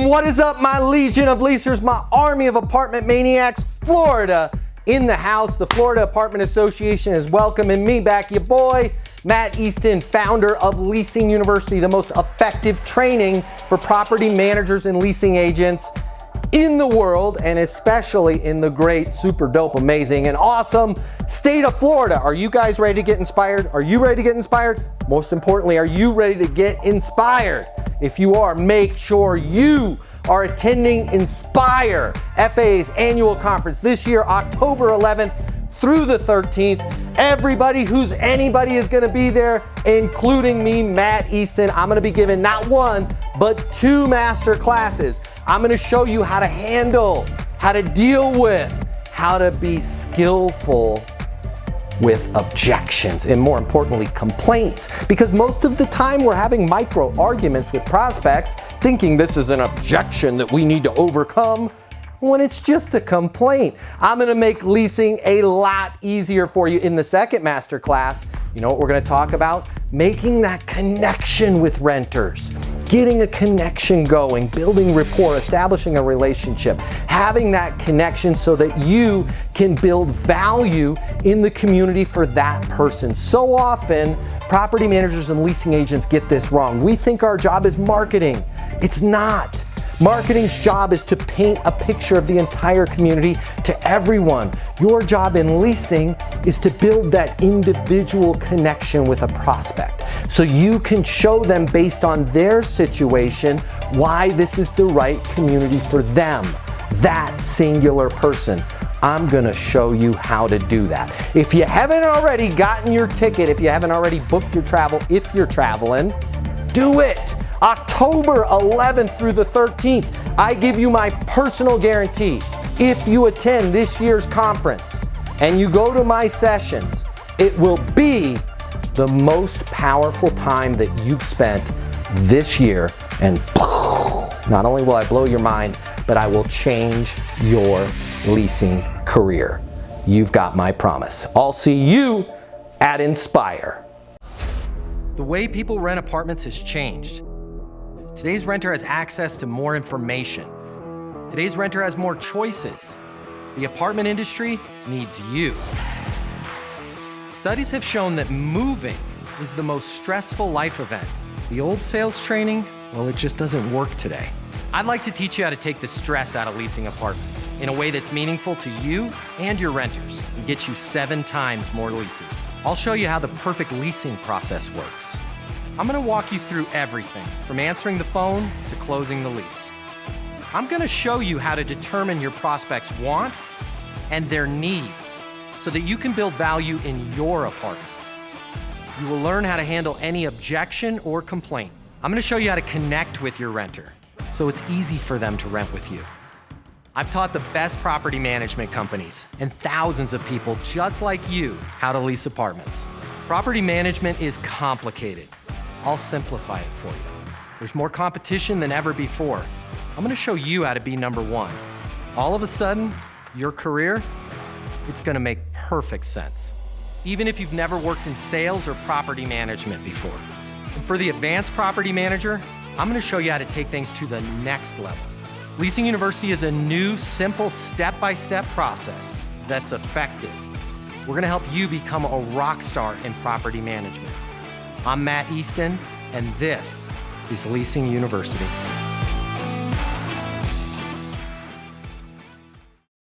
What is up, my legion of leasers, my army of apartment maniacs? Florida in the house. The Florida Apartment Association is welcoming me back, your boy, Matt Easton, founder of Leasing University, the most effective training for property managers and leasing agents in the world, and especially in the great, super dope, amazing, and awesome state of Florida. Are you guys ready to get inspired? Are you ready to get inspired? Most importantly, are you ready to get inspired? If you are, make sure you are attending Inspire, FAA's annual conference this year, October 11th through the 13th. Everybody who's anybody is gonna be there, including me, Matt Easton. I'm gonna be giving not one, but two master classes. I'm gonna show you how to handle, how to deal with, how to be skillful with objections, and more importantly, complaints. Because most of the time we're having micro arguments with prospects, thinking this is an objection that we need to overcome, when it's just a complaint. I'm gonna make leasing a lot easier for you in the second master class. You know what we're gonna talk about? Making that connection with renters. Getting a connection going, building rapport, establishing a relationship, having that connection so that you can build value in the community for that person. So often, property managers and leasing agents get this wrong. We think our job is marketing. It's not. Marketing's job is to paint a picture of the entire community to everyone. Your job in leasing is to build that individual connection with a prospect so you can show them based on their situation why this is the right community for them, that singular person. I'm gonna show you how to do that. If you haven't already gotten your ticket, if you haven't already booked your travel, if you're traveling, do it. October 11th through the 13th, I give you my personal guarantee. If you attend this year's conference and you go to my sessions, it will be the most powerful time that you've spent this year. And not only will I blow your mind, but I will change your leasing career. You've got my promise. I'll see you at Inspire. The way people rent apartments has changed. Today's renter has access to more information. Today's renter has more choices. The apartment industry needs you. Studies have shown that moving is the most stressful life event. The old sales training, well, it just doesn't work today. I'd like to teach you how to take the stress out of leasing apartments in a way that's meaningful to you and your renters and get you 7 times more leases. I'll show you how the perfect leasing process works. I'm gonna walk you through everything, from answering the phone to closing the lease. I'm gonna show you how to determine your prospects' wants and their needs so that you can build value in your apartments. You will learn how to handle any objection or complaint. I'm gonna show you how to connect with your renter so it's easy for them to rent with you. I've taught the best property management companies and thousands of people just like you how to lease apartments. Property management is complicated. I'll simplify it for you. There's more competition than ever before. I'm gonna show you how to be number one. All of a sudden, your career, it's gonna make perfect sense, even if you've never worked in sales or property management before. And for the advanced property manager, I'm gonna show you how to take things to the next level. Leasing University is a new, simple, step-by-step process that's effective. We're gonna help you become a rock star in property management. I'm Matt Easton, and this is Leasing University.